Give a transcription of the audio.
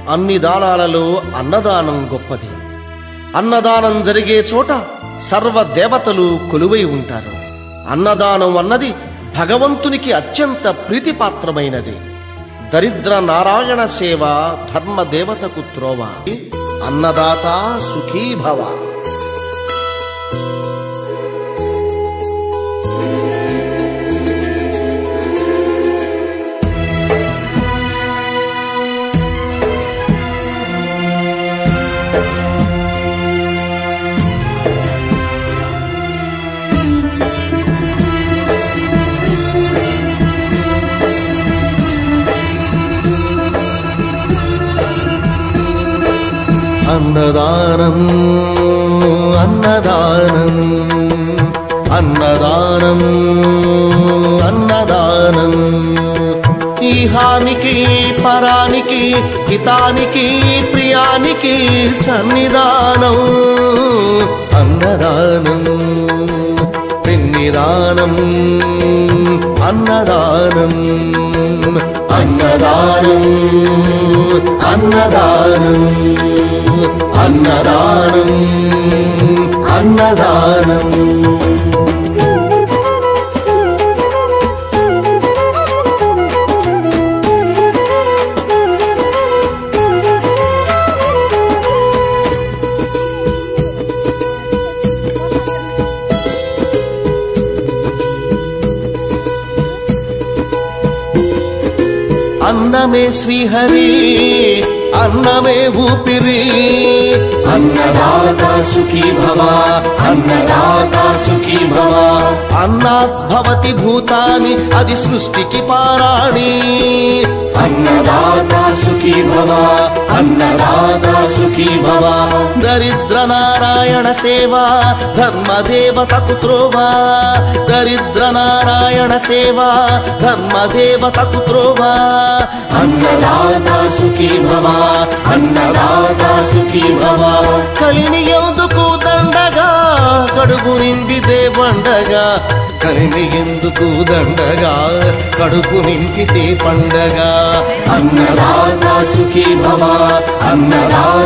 అన్ని దానాలలో అన్నదానం గొప్పది. అన్నదానం జరిగే చోట సర్వ దేవతలు కొలువై ఉంటారు. అన్నదానం అన్నది భగవంతునికి అత్యంత ప్రీతిపాత్రమైనది. దరిద్ర నారాయణ సేవ ధర్మదేవతకు త్రోవ. అన్నదాత సుఖీభవ. అన్నదానం అన్నదానం అన్నదానం అన్నదానం ఈహానికి పరానికి హితానికి ప్రియానికి సన్నిధానం. అన్నదానం పిన్నిదానం అన్నదానం అన్నదానం అన్నదానం అన్నదానం అన్నదానం. అన్నమే శ్రీహరి అన్నమే ఊపిరి. అన్నదాత సుఖీ భవ అన్నదాత సుఖీ భవ. అన్నాత్ భవతి భూతాని అది సృష్టికి పారాణి. అన్నదాత సుఖీ భవ అన్నదాత సుఖీ భవ. దరిద్ర నారాయణ సేవ ధర్మదేవతకు త్రోవ. దరిద్ర నారాయణ సేవ ధర్మదేవతకు త్రోవ. అన్నదాత సుఖీ భవ అన్నదాత సుఖీ భవ. కలిని ఎందుకు దండగా కడుపు నింపితే పండగ. కలిని ఎందుకు దండగా కడుపు నింపితే పండగ. అన్నదాత సుఖీ భవ అన్నదాత